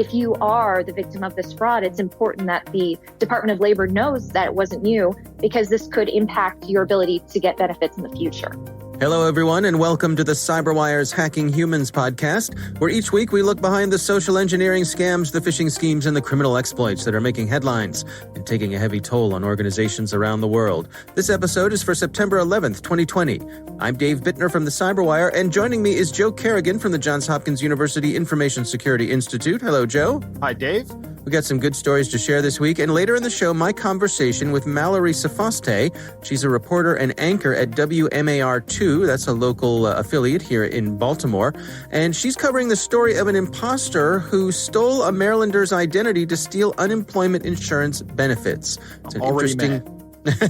if you are the victim of this fraud, it's important that the Department of Labor knows that it wasn't you, because this could impact your ability to get benefits in the future. Hello, everyone, and welcome to the CyberWire's Hacking Humans podcast, where each week we look behind the social engineering scams, the phishing schemes, and the criminal exploits that are making headlines and taking a heavy toll on organizations around the world. This episode is for September 11th, 2020. I'm Dave Bittner from the CyberWire, and joining me is Joe Kerrigan from the Johns Hopkins University Information Security Institute. Hello, Joe. Hi, Dave. We got some good stories to share this week, and later in the show, my conversation with Mallory Safaste. She's a reporter and anchor at WMAR2, that's a local affiliate here in Baltimore, and she's covering the story of an imposter who stole a Marylander's identity to steal unemployment insurance benefits. It's an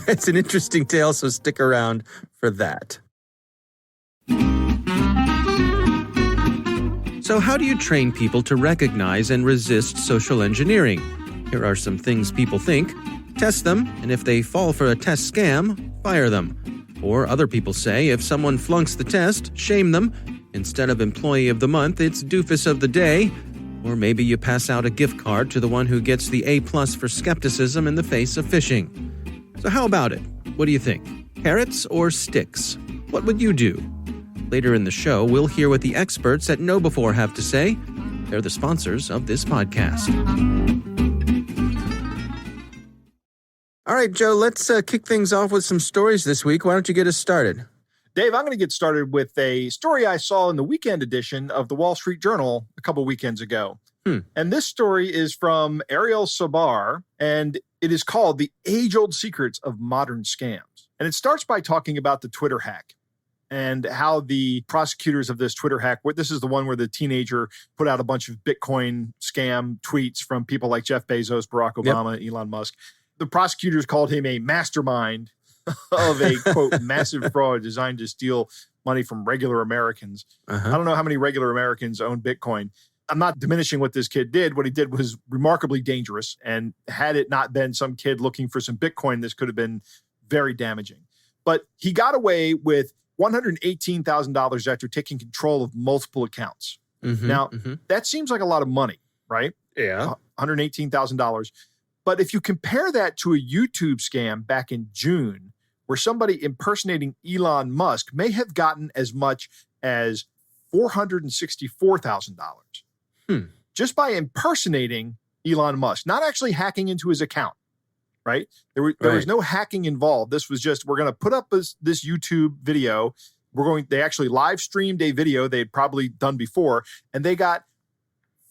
it's an interesting tale, so stick around for that. So how do you train people to recognize and resist social engineering? Here are some things people think. Test them, and if they fall for a test scam, fire them. Or other people say if someone flunks the test, shame them. Instead of employee of the month, it's doofus of the day. Or maybe you pass out a gift card to the one who gets the A+ for skepticism in the face of phishing. So how about it? What do you think? Carrots or sticks? What would you do? Later in the show, we'll hear what the experts at KnowBe4 have to say. They're the sponsors of this podcast. All right, Joe, let's kick things off with some stories this week. Why don't you get us started? Dave, I'm going to get started with a story I saw in the weekend edition of the Wall Street Journal a couple weekends ago. And this story is from Ariel Sabar, and it is called The Age-Old Secrets of Modern Scams. And it starts by talking about the Twitter hack and how the prosecutors of this Twitter hack, this is the one where the teenager put out a bunch of Bitcoin scam tweets from people like Jeff Bezos, Barack Obama, Elon Musk. The prosecutors called him a mastermind of a, quote, massive fraud designed to steal money from regular Americans. I don't know how many regular Americans own Bitcoin. I'm not diminishing what this kid did. What he did was remarkably dangerous. And had it not been some kid looking for some Bitcoin, this could have been very damaging. But he got away with $118,000 after taking control of multiple accounts. Now, that seems like a lot of money, right? Yeah. $118,000. But if you compare that to a YouTube scam back in June, where somebody impersonating Elon Musk may have gotten as much as $464,000 just by impersonating Elon Musk, not actually hacking into his account, right? There was no hacking involved. This was just, we're going to put up this YouTube video. They actually live streamed a video they had probably done before, and they got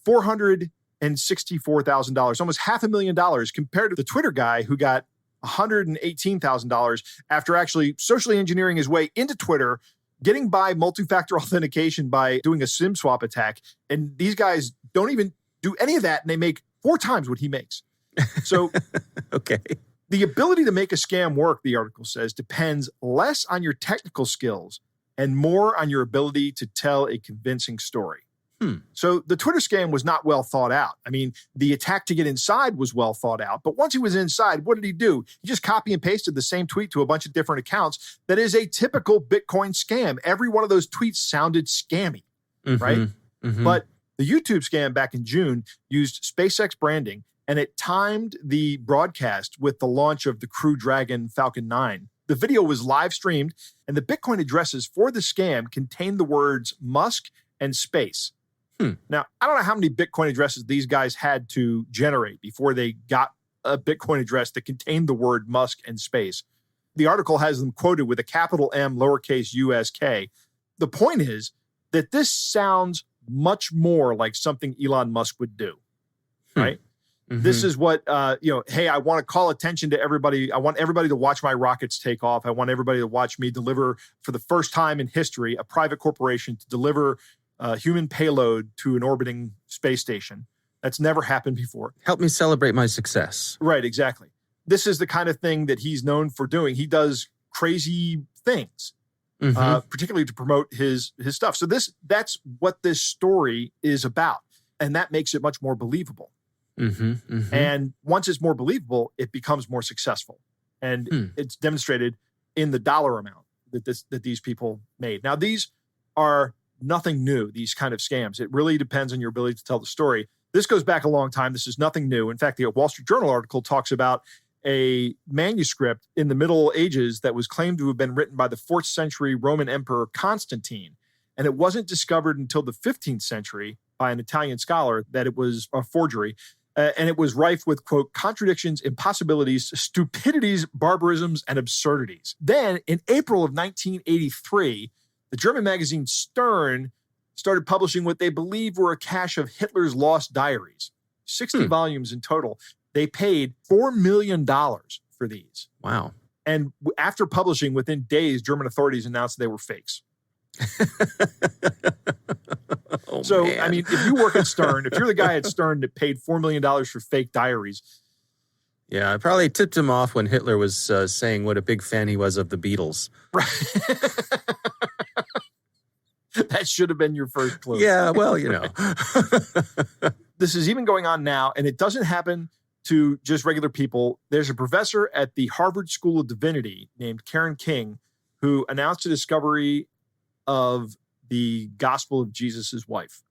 $464,000, almost $500,000, compared to the Twitter guy who got $118,000 after actually socially engineering his way into Twitter, getting by multi-factor authentication by doing a SIM swap attack. And these guys don't even do any of that, and they make 4 times what he makes. So okay. The ability to make a scam work, the article says, depends less on your technical skills and more on your ability to tell a convincing story. So the Twitter scam was not well thought out. I mean, the attack to get inside was well thought out, but once he was inside, what did he do? He just copy and pasted the same tweet to a bunch of different accounts. That is a typical Bitcoin scam. Every one of those tweets sounded scammy, right? But the YouTube scam back in June used SpaceX branding, and it timed the broadcast with the launch of the Crew Dragon Falcon 9. The video was live streamed, and the Bitcoin addresses for the scam contained the words Musk and space. Now, I don't know how many Bitcoin addresses these guys had to generate before they got a Bitcoin address that contained the word Musk and space. The article has them quoted with a capital M, lowercase USK. The point is that this sounds much more like something Elon Musk would do, right? This is what, hey, I want to call attention to everybody. I want everybody to watch my rockets take off. I want everybody to watch me deliver, for the first time in history, a private corporation to deliver human payload to an orbiting space station. That's never happened before. Help me celebrate my success. Right, exactly. This is the kind of thing that he's known for doing. He does crazy things, particularly to promote his stuff. So that's what this story is about. And that makes it much more believable. And once it's more believable, it becomes more successful. And it's demonstrated in the dollar amount that these people made. Now, these are nothing new, these kind of scams. It really depends on your ability to tell the story. This goes back a long time. This is nothing new. In fact, the Wall Street Journal article talks about a manuscript in the Middle Ages that was claimed to have been written by the 4th century Roman Emperor Constantine. And it wasn't discovered until the 15th century by an Italian scholar that it was a forgery. And it was rife with, quote, contradictions, impossibilities, stupidities, barbarisms, and absurdities. Then, in April of 1983, the German magazine Stern started publishing what they believe were a cache of Hitler's lost diaries, 60 volumes in total. They paid $4 million for these. Wow. And after publishing, within days, German authorities announced they were fakes. So, man. I mean, if you work at Stern, if you're the guy at Stern that paid $4 million for fake diaries. Yeah, I probably tipped him off when Hitler was saying what a big fan he was of the Beatles. Right. That should have been your first clue. Yeah, well, you know. This is even going on now, and it doesn't happen to just regular people. There's a professor at the Harvard School of Divinity named Karen King who announced a discovery of the gospel of Jesus' wife.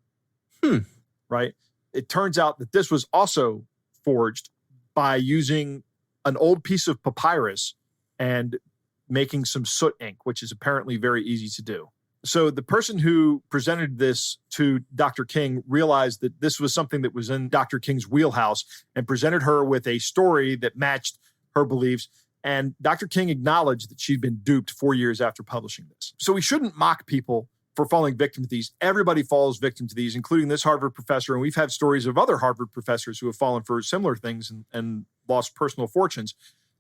Right? It turns out that this was also forged by using an old piece of papyrus and making some soot ink, which is apparently very easy to do. So the person who presented this to Dr. King realized that this was something that was in Dr. King's wheelhouse and presented her with a story that matched her beliefs. And Dr. King acknowledged that she'd been duped 4 years after publishing this. So we shouldn't mock people for falling victim to these. Everybody falls victim to these, including this Harvard professor. And we've had stories of other Harvard professors who have fallen for similar things and lost personal fortunes.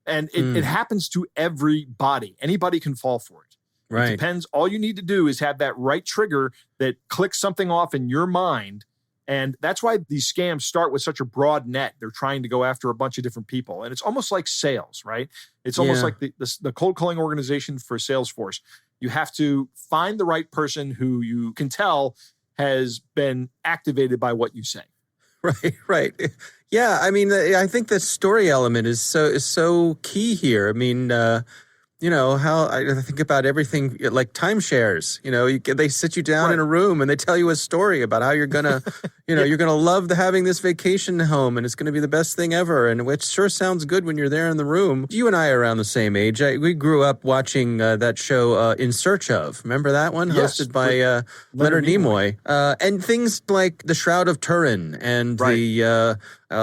And it happens to everybody. Anybody can fall for it. Right. It depends. All you need to do is have that right trigger that clicks something off in your mind. And that's why these scams start with such a broad net. They're trying to go after a bunch of different people. And it's almost like sales, right? It's almost like the cold calling organization for Salesforce. You have to find the right person who you can tell has been activated by what you say. Right. Yeah, I mean, I think the story element is so key here. I mean, you know, how I think about everything like timeshares. You know, they sit you down in a room and they tell you a story about how you're gonna, you know, you're gonna love having this vacation home and it's gonna be the best thing ever. And which sure sounds good when you're there in the room. You and I are around the same age. We grew up watching that show In Search Of. Remember that one? Yes, hosted by Leonard Nimoy. And things like The Shroud of Turin and the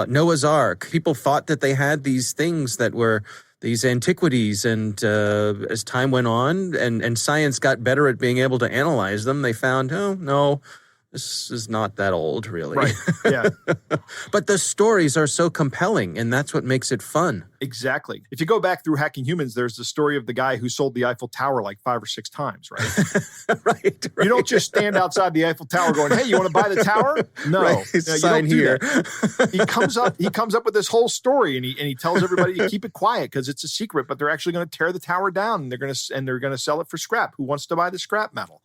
Noah's Ark. People thought that they had these things that were these antiquities, and as time went on and science got better at being able to analyze them, they found, oh, no, this is not that old, really. Right, yeah. But the stories are so compelling, and that's what makes it fun. Exactly. If you go back through Hacking Humans, there's the story of the guy who sold the Eiffel Tower like 5 or 6 times, right? Right. You don't just stand outside the Eiffel Tower going, hey, you want to buy the tower? No. Right. No, Sign you don't here. do that. He comes up with this whole story and he tells everybody to keep it quiet because it's a secret, but they're actually going to tear the tower down and they're going to sell it for scrap. Who wants to buy the scrap metal?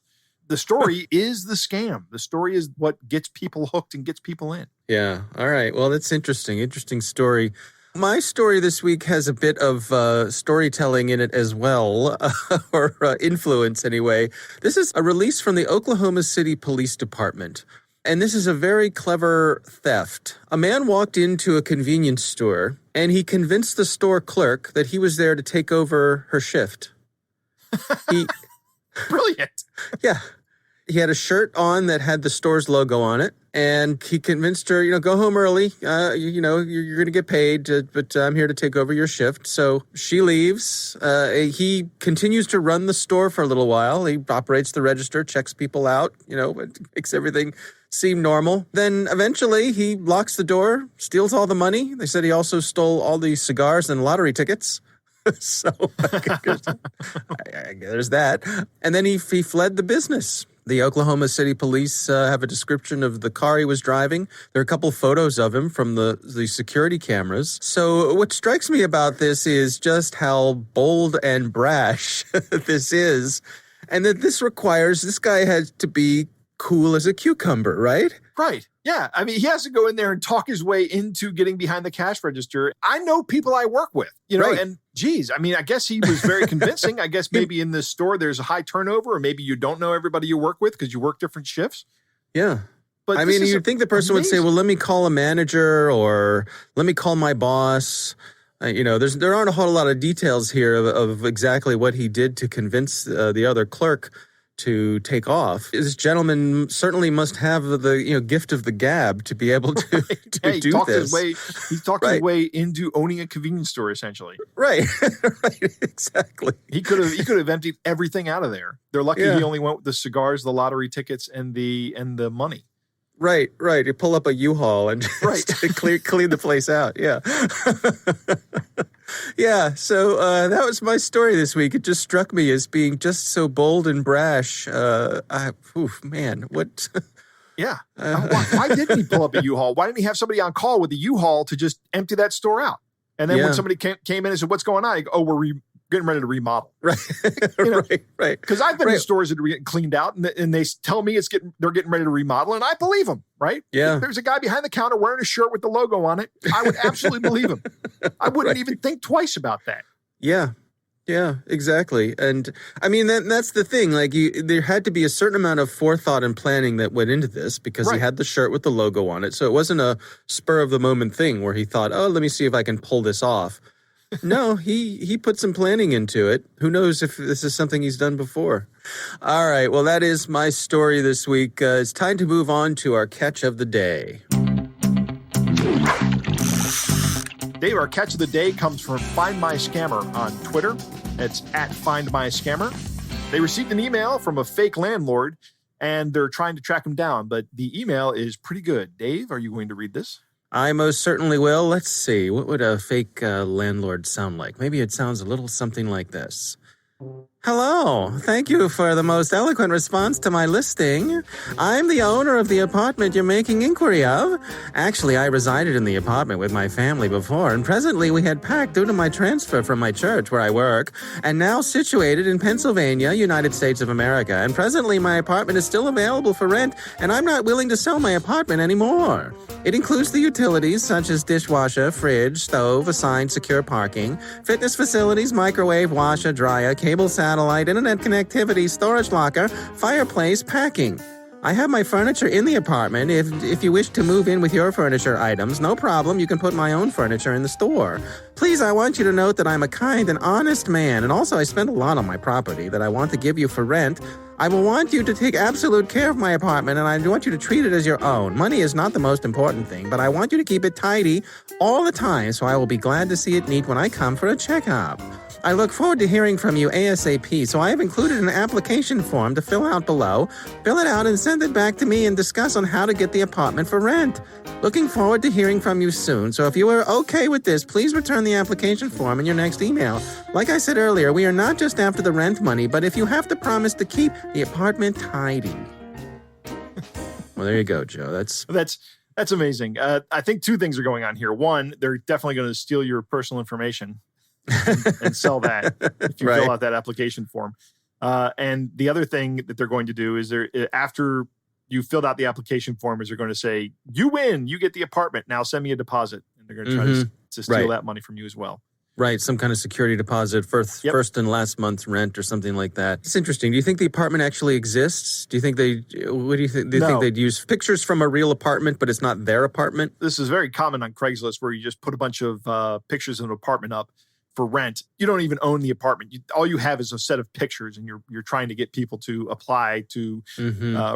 The story is the scam. The story is what gets people hooked and gets people in. Yeah. All right. Well, that's interesting. Interesting story. My story this week has a bit of storytelling in it as well, or influence anyway. This is a release from the Oklahoma City Police Department. And this is a very clever theft. A man walked into a convenience store and he convinced the store clerk that he was there to take over her shift. Brilliant. Yeah. He had a shirt on that had the store's logo on it, and he convinced her, you know, go home early. You know, you're going to get paid, but I'm here to take over your shift. So she leaves. He continues to run the store for a little while. He operates the register, checks people out, you know, makes everything seem normal. Then eventually he locks the door, steals all the money. They said he also stole all the cigars and lottery tickets. So there's that. And then he fled the business. The Oklahoma City police have a description of the car he was driving. There are a couple photos of him from the security cameras. So what strikes me about this is just how bold and brash this is. And that this guy has to be cool as a cucumber, right? Right. Yeah. I mean, he has to go in there and talk his way into getting behind the cash register. I know people I work with, you know, and geez, I mean, I guess he was very convincing. I guess maybe in this store there's a high turnover, or maybe you don't know everybody you work with because you work different shifts. Yeah. But I mean, you'd think the person would say, well, let me call a manager or let me call my boss. There aren't a whole lot of details here of exactly what he did to convince the other clerk to take off. This gentleman certainly must have the gift of the gab to be able to, do this. He's talked his way into owning a convenience store, essentially. Right, right, exactly. He could have emptied everything out of there. They're lucky he only went with the cigars, the lottery tickets, and the money. Right. You pull up a U-Haul and just clean the place out. Yeah. Yeah. So that was my story this week. It just struck me as being just so bold and brash. Man, what? Yeah. Why didn't he pull up a U-Haul? Why didn't he have somebody on call with a U-Haul to just empty that store out? And then when somebody came in and said, "What's going on?" I go, "Oh, we're getting ready to remodel." Right. Right. Because I've been in stores that are getting cleaned out and they tell me they're getting ready to remodel, and I believe them, right? Yeah. If there's a guy behind the counter wearing a shirt with the logo on it, I would absolutely believe him. I wouldn't even think twice about that. Yeah. Yeah, exactly. And I mean, that's the thing. Like, there had to be a certain amount of forethought and planning that went into this because he had the shirt with the logo on it. So it wasn't a spur of the moment thing where he thought, oh, let me see if I can pull this off. No, he put some planning into it. Who knows if this is something he's done before. All right. Well, that is my story this week. It's time to move on to our catch of the day. Dave, our catch of the day comes from Find My Scammer on Twitter. It's at Find My Scammer. They received an email from a fake landlord, and they're trying to track him down, but the email is pretty good. Dave, are you going to read this? I most certainly will. Let's see. What would a fake landlord sound like? Maybe it sounds a little something like this. Hello. Thank you for the most eloquent response to my listing. I'm the owner of the apartment you're making inquiry of. Actually, I resided in the apartment with my family before, and presently we had packed due to my transfer from my church where I work, and now situated in Pennsylvania, United States of America. And presently my apartment is still available for rent, and I'm not willing to sell my apartment anymore. It includes the utilities such as dishwasher, fridge, stove, assigned secure parking, fitness facilities, microwave, washer, dryer, cable satellite, internet connectivity, storage locker, fireplace, packing. I have my furniture in the apartment. If you wish to move in with your furniture items, no problem. You can put my own furniture in the store. Please, I want you to note that I'm a kind and honest man, and also I spend a lot on my property that I want to give you for rent. I will want you to take absolute care of my apartment, and I want you to treat it as your own. Money is not the most important thing, but I want you to keep it tidy all the time, so I will be glad to see it neat when I come for a checkup. I look forward to hearing from you ASAP, so I have included an application form to fill out below. Fill it out and send it back to me and discuss on how to get the apartment for rent. Looking forward to hearing from you soon, so if you are okay with this, please return the application form in your next email. Like I said earlier, we are not just after the rent money, but if you have to promise to keep the apartment tidy. Well, there you go, Joe. That's amazing. I think two things are going on here. One, they're definitely going to steal your personal information and sell that if you fill out that application form. And the other thing that they're going to do is after you filled out the application form, is they're going to say, you win, you get the apartment. Now send me a deposit. And they're going to try to steal that money from you as well. Right, some kind of security deposit for first and last month's rent or something like that. It's interesting. Do you think the apartment actually exists? Do you think what do you think? Do you think they'd use pictures from a real apartment, but it's not their apartment? This is very common on Craigslist, where you just put a bunch of pictures of an apartment up for rent. You don't even own the apartment. All you have is a set of pictures, and you're trying to get people to apply to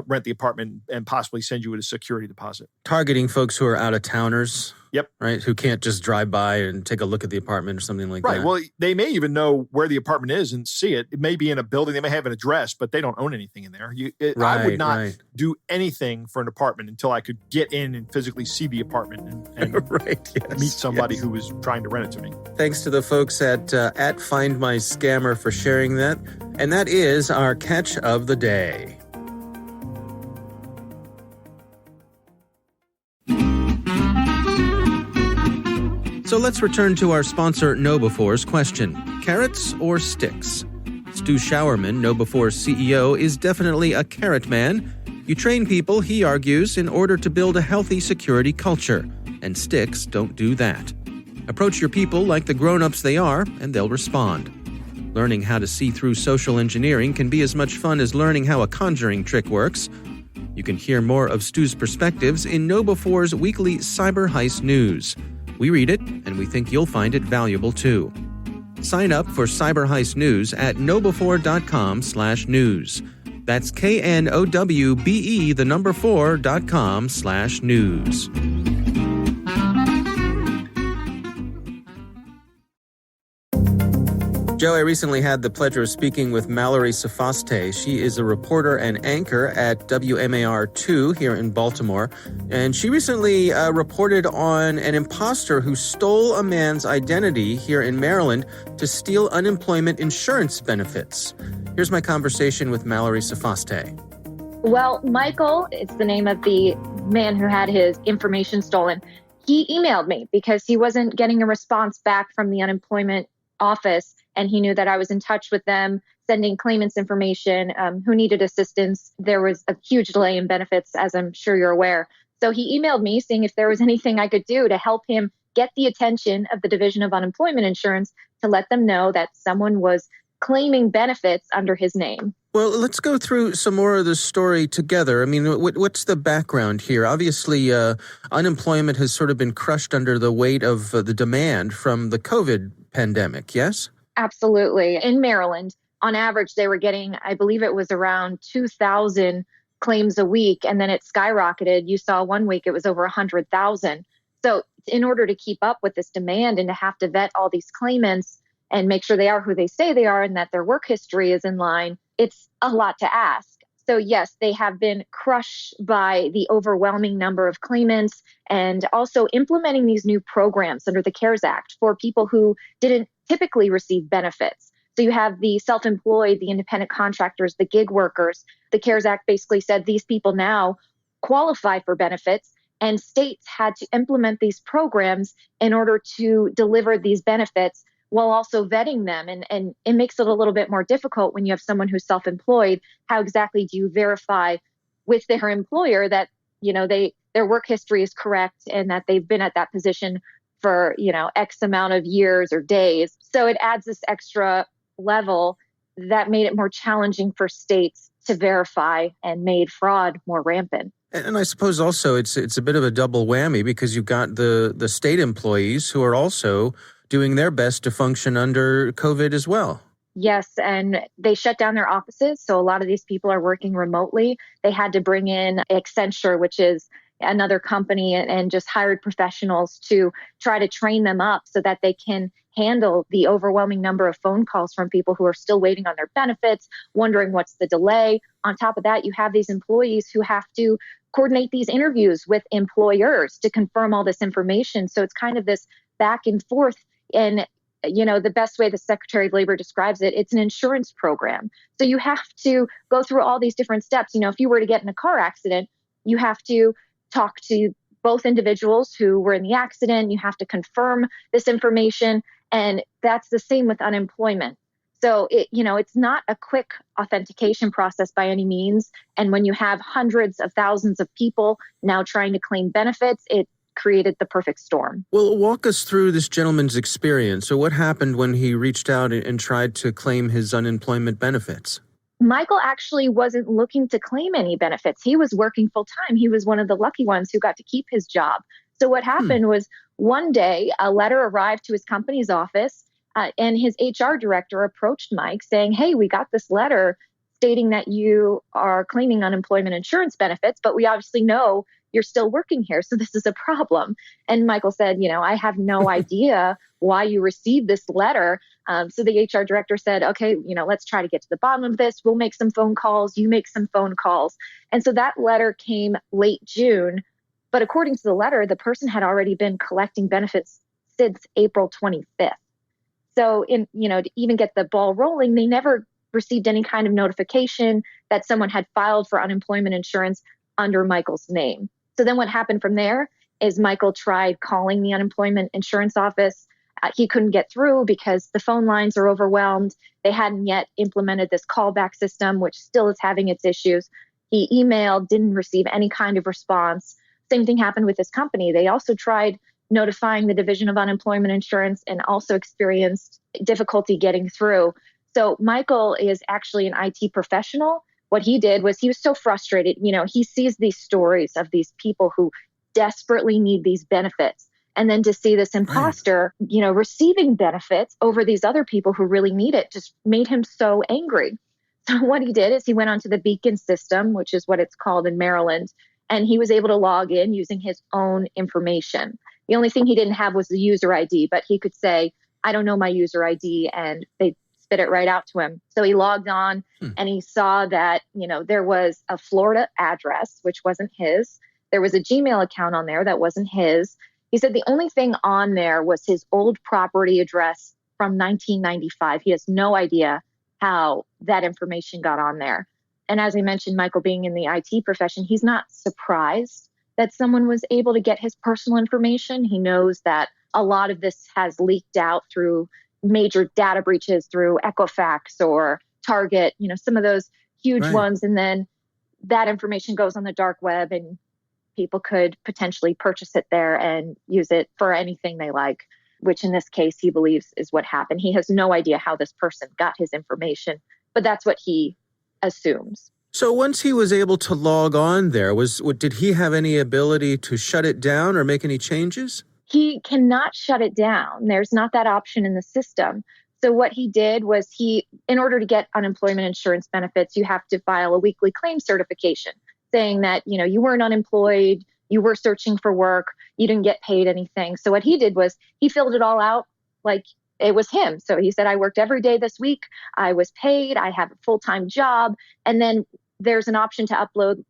rent the apartment and possibly send you a security deposit. Targeting folks who are out-of-towners. Yep. Right, who can't just drive by and take a look at the apartment or something like that. Right, well, they may even know where the apartment is and see it. It may be in a building. They may have an address, but they don't own anything in there. I would not do anything for an apartment until I could get in and physically see the apartment and meet somebody who was trying to rent it to me. Thanks to the folks at Find My Scammer for sharing that. And that is our catch of the day. So let's return to our sponsor, KnowBefore's question. Carrots or sticks? Stu Showerman, KnowBefore's CEO, is definitely a carrot man. You train people, he argues, in order to build a healthy security culture. And sticks don't do that. Approach your people like the grown-ups they are, and they'll respond. Learning how to see through social engineering can be as much fun as learning how a conjuring trick works. You can hear more of Stu's perspectives in KnowBe4's weekly Cyber Heist News. We read it, and we think you'll find it valuable too. Sign up for Cyber Heist News at knowbe4.com/news. That's knowbe4.com/news. Joe, I recently had the pleasure of speaking with Mallory Sofaste. She is a reporter and anchor at WMAR2 here in Baltimore. And she recently reported on an imposter who stole a man's identity here in Maryland to steal unemployment insurance benefits. Here's my conversation with Mallory Sofaste. Well, Michael, it's the name of the man who had his information stolen. He emailed me because he wasn't getting a response back from the unemployment office. And he knew that I was in touch with them, sending claimants information who needed assistance. There was a huge delay in benefits, as I'm sure you're aware. So he emailed me saying if there was anything I could do to help him get the attention of the Division of Unemployment Insurance to let them know that someone was claiming benefits under his name. Well, let's go through some more of the story together. I mean, what's the background here? Obviously, unemployment has sort of been crushed under the weight of the demand from the COVID pandemic, yes? Absolutely. In Maryland, on average, they were getting, I believe it was around 2,000 claims a week, and then it skyrocketed. You saw one week it was over 100,000. So in order to keep up with this demand and to have to vet all these claimants and make sure they are who they say they are and that their work history is in line, it's a lot to ask. So yes, they have been crushed by the overwhelming number of claimants and also implementing these new programs under the CARES Act for people who didn't typically receive benefits. So you have the self-employed, the independent contractors, the gig workers. The CARES Act basically said these people now qualify for benefits, and states had to implement these programs in order to deliver these benefits while also vetting them. And it makes it a little bit more difficult when you have someone who's self-employed. How exactly do you verify with their employer that, their work history is correct and that they've been at that position for, X amount of years or days? So it adds this extra level that made it more challenging for states to verify and made fraud more rampant. And I suppose also it's a bit of a double whammy because you've got the state employees who are also doing their best to function under COVID as well. Yes, and they shut down their offices. So a lot of these people are working remotely. They had to bring in Accenture, which is another company, and just hired professionals to try to train them up so that they can handle the overwhelming number of phone calls from people who are still waiting on their benefits, wondering what's the delay. On top of that, you have these employees who have to coordinate these interviews with employers to confirm all this information. So it's kind of this back and forth. And, the best way the Secretary of Labor describes it, it's an insurance program. So you have to go through all these different steps. If you were to get in a car accident, you have to talk to both individuals who were in the accident. You have to confirm this information. And that's the same with unemployment. So it's not a quick authentication process by any means. And when you have hundreds of thousands of people now trying to claim benefits, it created the perfect storm. Well, walk us through this gentleman's experience. So what happened when he reached out and tried to claim his unemployment benefits? Michael actually wasn't looking to claim any benefits. He was working full time. He was one of the lucky ones who got to keep his job. So what happened was one day a letter arrived to his company's office and his HR director approached Mike saying, "Hey, we got this letter stating that you are claiming unemployment insurance benefits, but we obviously know you're still working here. So this is a problem." And Michael said, "I have no idea why you received this letter." So the HR director said, "Okay, let's try to get to the bottom of this. We'll make some phone calls. You make some phone calls." And so that letter came late June. But according to the letter, the person had already been collecting benefits since April 25th. So to even get the ball rolling, they never received any kind of notification that someone had filed for unemployment insurance under Michael's name. So then what happened from there is Michael tried calling the unemployment insurance office. He couldn't get through because the phone lines are overwhelmed. They hadn't yet implemented this callback system, which still is having its issues. He emailed, didn't receive any kind of response. Same thing happened with his company. They also tried notifying the Division of Unemployment Insurance and also experienced difficulty getting through. So Michael is actually an IT professional, what he did was he was so frustrated. He sees these stories of these people who desperately need these benefits. And then to see this imposter, receiving benefits over these other people who really need it just made him so angry. So what he did is he went onto the Beacon system, which is what it's called in Maryland, and he was able to log in using his own information. The only thing he didn't have was the user ID, but he could say, I don't know my user ID, and they spit it right out to him. So he logged on and he saw that, there was a Florida address, which wasn't his. There was a Gmail account on there that wasn't his. He said the only thing on there was his old property address from 1995. He has no idea how that information got on there. And as I mentioned, Michael being in the IT profession, he's not surprised that someone was able to get his personal information. He knows that a lot of this has leaked out through major data breaches through Equifax or Target, some of those huge ones. And then that information goes on the dark web and people could potentially purchase it there and use it for anything they like, which in this case, he believes is what happened. He has no idea how this person got his information, but that's what he assumes. So once he was able to log on there, did he have any ability to shut it down or make any changes? He cannot shut it down. There's not that option in the system. So what he did was in order to get unemployment insurance benefits, you have to file a weekly claim certification saying that, you weren't unemployed, you were searching for work, you didn't get paid anything. So what he did was he filled it all out like it was him. So he said, I worked every day this week. I was paid. I have a full-time job. And then there's an option to upload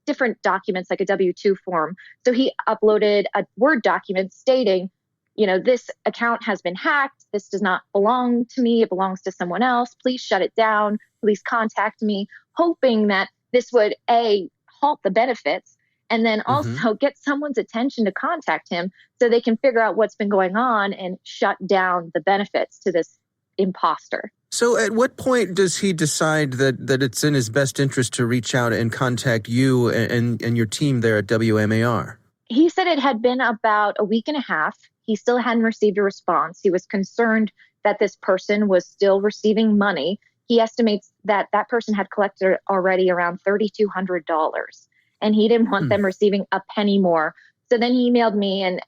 different documents like a W-2 form. So he uploaded a Word document stating, this account has been hacked. This does not belong to me. It belongs to someone else. Please shut it down. Please contact me, hoping that this would, halt the benefits, and then also get someone's attention to contact him so they can figure out what's been going on and shut down the benefits to this imposter. So at what point does he decide that it's in his best interest to reach out and contact you and your team there at WMAR? He said it had been about a week and a half. He still hadn't received a response. He was concerned that this person was still receiving money. He estimates that that person had collected already around $3,200, and he didn't want them receiving a penny more. So then he emailed me, and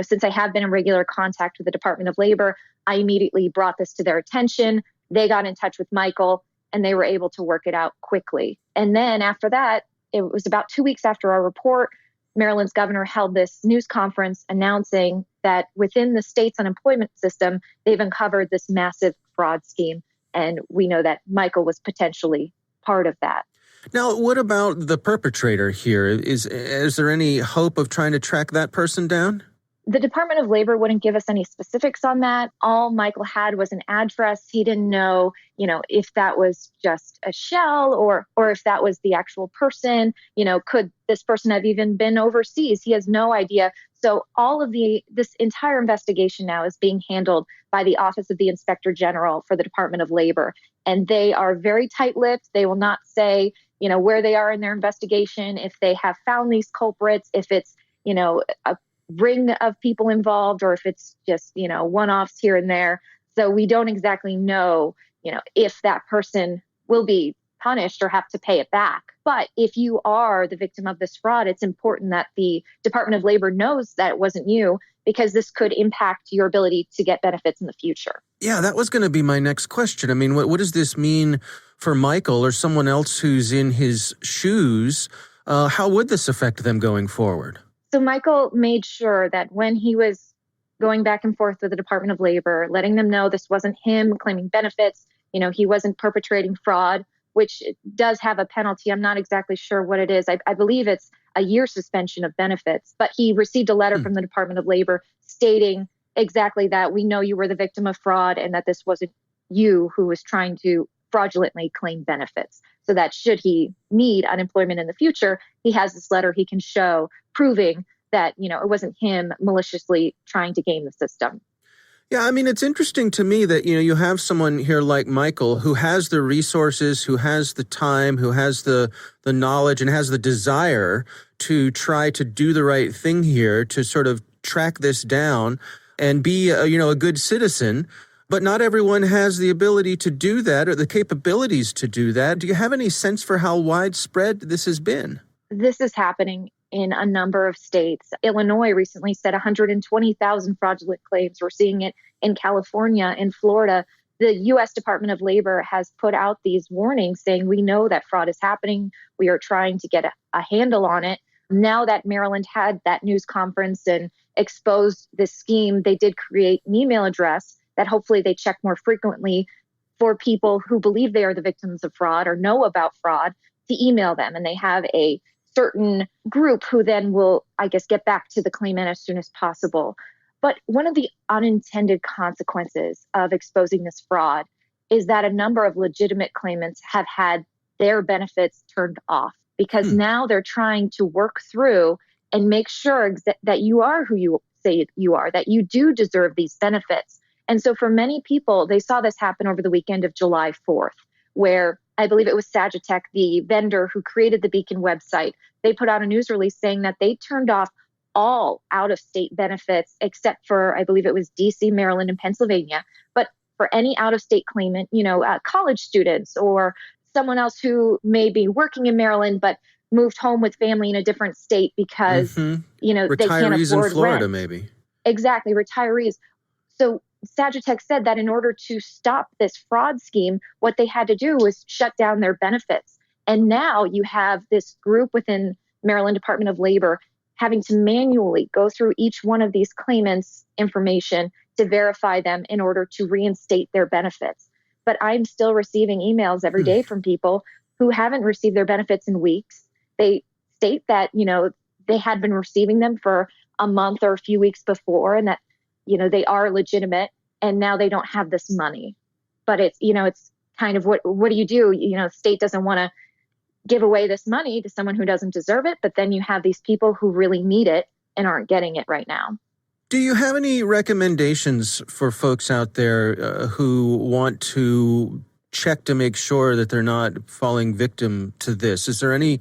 since I have been in regular contact with the Department of Labor, I immediately brought this to their attention. They got in touch with Michael, and they were able to work it out quickly. And then after that, it was about 2 weeks after our report, Maryland's governor held this news conference announcing that within the state's unemployment system, they've uncovered this massive fraud scheme. And we know that Michael was potentially part of that. Now, what about the perpetrator here? Is there any hope of trying to track that person down? The Department of Labor wouldn't give us any specifics on that. All Michael had was an address. He didn't know, if that was just a shell or if that was the actual person. Could this person have even been overseas? He has no idea. So all of this entire investigation now is being handled by the Office of the Inspector General for the Department of Labor. And they are very tight-lipped. They will not say, where they are in their investigation, if they have found these culprits, if it's, a ring of people involved, or if it's just, one-offs here and there. So we don't exactly know, if that person will be punished or have to pay it back. But if you are the victim of this fraud, it's important that the Department of Labor knows that it wasn't you, because this could impact your ability to get benefits in the future. Yeah, that was going to be my next question. I mean, what does this mean for Michael or someone else who's in his shoes? How would this affect them going forward? So Michael made sure that when he was going back and forth with the Department of Labor, letting them know this wasn't him claiming benefits, he wasn't perpetrating fraud, which does have a penalty. I'm not exactly sure what it is. I believe it's a year suspension of benefits, but he received a letter from the Department of Labor stating exactly that we know you were the victim of fraud and that this wasn't you who was trying to fraudulently claim benefits. So that should he need unemployment in the future, he has this letter he can show proving that, it wasn't him maliciously trying to game the system. Yeah, I mean, it's interesting to me that, you have someone here like Michael who has the resources, who has the time, who has the knowledge and has the desire to try to do the right thing here, to sort of track this down and be, a good citizen. But not everyone has the ability to do that or the capabilities to do that. Do you have any sense for how widespread this has been? This is happening in a number of states. Illinois recently said 120,000 fraudulent claims. We're seeing it in California, in Florida. The U.S. Department of Labor has put out these warnings saying, we know that fraud is happening. We are trying to get a handle on it. Now that Maryland had that news conference and exposed this scheme, they did create an email address that hopefully they check more frequently for people who believe they are the victims of fraud or know about fraud to email them. And they have a certain group who then will, I guess, get back to the claimant as soon as possible. But one of the unintended consequences of exposing this fraud is that a number of legitimate claimants have had their benefits turned off because now they're trying to work through and make sure that you are who you say you are, that you do deserve these benefits. And so for many people, they saw this happen over the weekend of July 4th, where I believe it was Sagitech, the vendor who created the Beacon website. They put out a news release saying that they turned off all out-of-state benefits except for, I believe it was DC, Maryland, and Pennsylvania. But for any out-of-state claimant, college students or someone else who may be working in Maryland but moved home with family in a different state because, they can't afford retirees in Florida, rent. maybe. Exactly, retirees. So Sagitech said that in order to stop this fraud scheme, what they had to do was shut down their benefits. And now you have this group within Maryland Department of Labor having to manually go through each one of these claimants' information to verify them in order to reinstate their benefits. But I'm still receiving emails every day from people who haven't received their benefits in weeks. They state that, they had been receiving them for a month or a few weeks before and that, they are legitimate and now they don't have this money. But it's, it's kind of what do you do? The state doesn't want to give away this money to someone who doesn't deserve it. But then you have these people who really need it and aren't getting it right now. Do you have any recommendations for folks out there who want to check to make sure that they're not falling victim to this? Is there any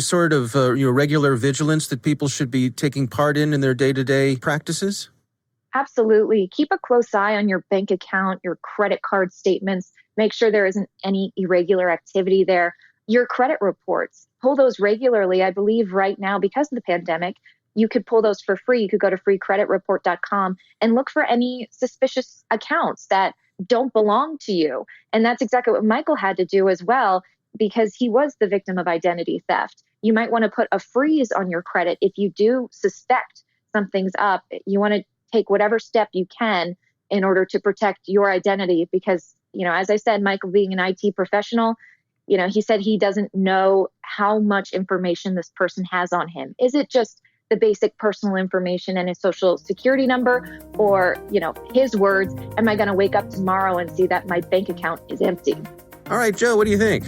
sort of regular vigilance that people should be taking part in their day-to-day practices? Absolutely. Keep a close eye on your bank account, your credit card statements. Make sure there isn't any irregular activity there. Your credit reports, pull those regularly. I believe right now, because of the pandemic, you could pull those for free. You could go to freecreditreport.com and look for any suspicious accounts that don't belong to you. And that's exactly what Michael had to do as well, because he was the victim of identity theft. You might want to put a freeze on your credit if you do suspect something's up. You want to take whatever step you can in order to protect your identity because, as I said, Michael being an IT professional, he said he doesn't know how much information this person has on him. Is it just the basic personal information and his social security number or, his words, am I going to wake up tomorrow and see that my bank account is empty? All right, Joe, what do you think?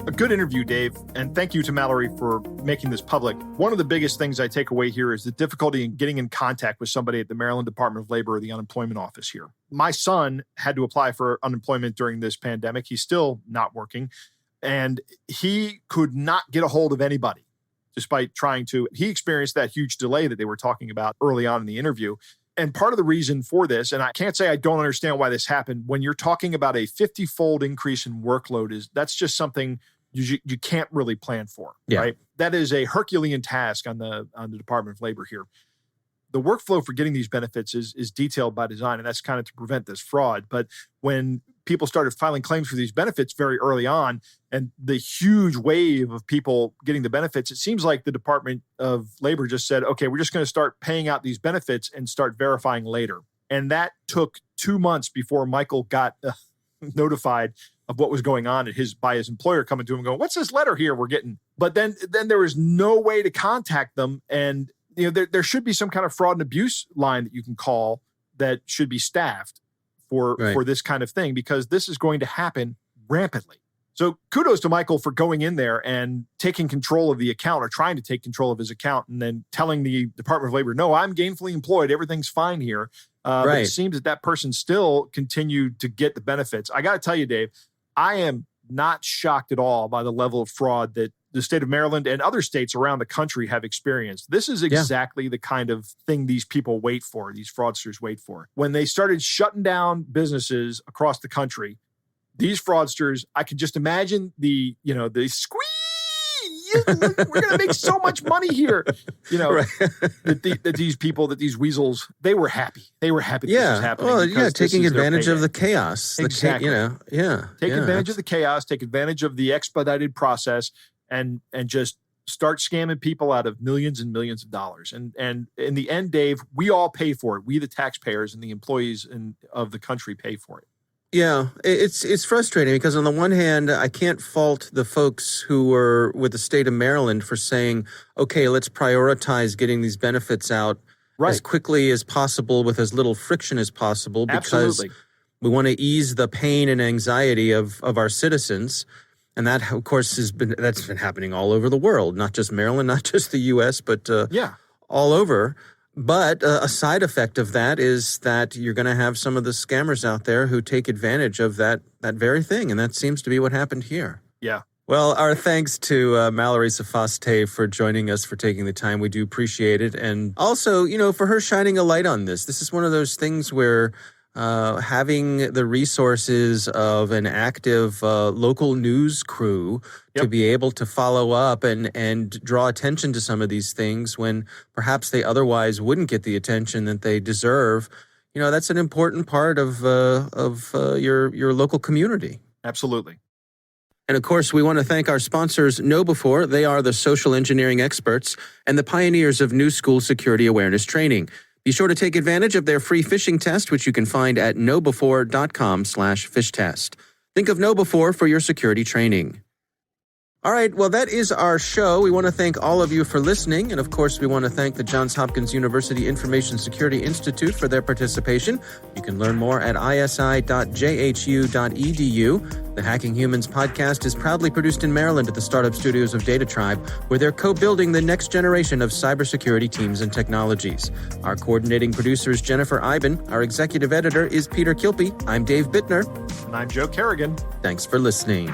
A good interview, Dave, and thank you to Mallory for making this public. One of the biggest things I take away here is the difficulty in getting in contact with somebody at the Maryland Department of Labor or the unemployment office here. My son had to apply for unemployment during this pandemic. He's still not working, and he could not get a hold of anybody despite trying to. He experienced that huge delay that they were talking about early on in the interview. And part of the reason for this, and I can't say I don't understand why this happened, when you're talking about a 50-fold increase in workload, that's just something you can't really plan for, right? That is a Herculean task on the Department of Labor here. The workflow for getting these benefits is detailed by design, and that's kind of to prevent this fraud. But when people started filing claims for these benefits very early on, and the huge wave of people getting the benefits, it seems like the Department of Labor just said, okay, we're just going to start paying out these benefits and start verifying later. And that took 2 months before Michael got notified of what was going on by his employer coming to him and going, what's this letter here we're getting? But then there was no way to contact them. And there should be some kind of fraud and abuse line that you can call that should be staffed for this kind of thing, because this is going to happen rampantly. So kudos to Michael for going in there and taking control of the account, or trying to take control of his account, and then telling the Department of Labor, no, I'm gainfully employed. Everything's fine here. But it seems that person still continued to get the benefits. I got to tell you, Dave, I am not shocked at all by the level of fraud that the state of Maryland and other states around the country have experienced. This is exactly the kind of thing these people wait for, these fraudsters wait for. When they started shutting down businesses across the country, these fraudsters, I can just imagine the squeeze. We're going to make so much money here. Right. that these people, that these weasels, they were happy. They were happy this was happening. Well, taking advantage of the chaos. Exactly. Take advantage of the chaos, take advantage of the expedited process, and just start scamming people out of millions and millions of dollars. And in the end, Dave, we all pay for it. We, the taxpayers and the employees of the country, pay for it. Yeah, it's frustrating because on the one hand, I can't fault the folks who were with the state of Maryland for saying, okay, let's prioritize getting these benefits out as quickly as possible with as little friction as possible, because we want to ease the pain and anxiety of our citizens. And that, of course, that's been happening all over the world, not just Maryland, not just the U.S., but all over. But a side effect of that is that you're going to have some of the scammers out there who take advantage of that very thing. And that seems to be what happened here. Yeah. Well, our thanks to Mallory Safaste for joining us, for taking the time. We do appreciate it. And also, for her shining a light on this. This is one of those things where having the resources of an active local news crew to be able to follow up and draw attention to some of these things when perhaps they otherwise wouldn't get the attention that they deserve, that's an important part of your local community. Absolutely. And of course, we want to thank our sponsors, KnowBe4. They are the social engineering experts and the pioneers of new school security awareness training. Be sure to take advantage of their free phishing test, which you can find at knowbe4.com/fishtest. Think of KnowBe4 for your security training. All right, well, that is our show. We want to thank all of you for listening. And of course, we want to thank the Johns Hopkins University Information Security Institute for their participation. You can learn more at isi.jhu.edu. The Hacking Humans podcast is proudly produced in Maryland at the startup studios of Data Tribe, where they're co-building the next generation of cybersecurity teams and technologies. Our coordinating producer is Jennifer Iben. Our executive editor is Peter Kilpie. I'm Dave Bittner. And I'm Joe Kerrigan. Thanks for listening.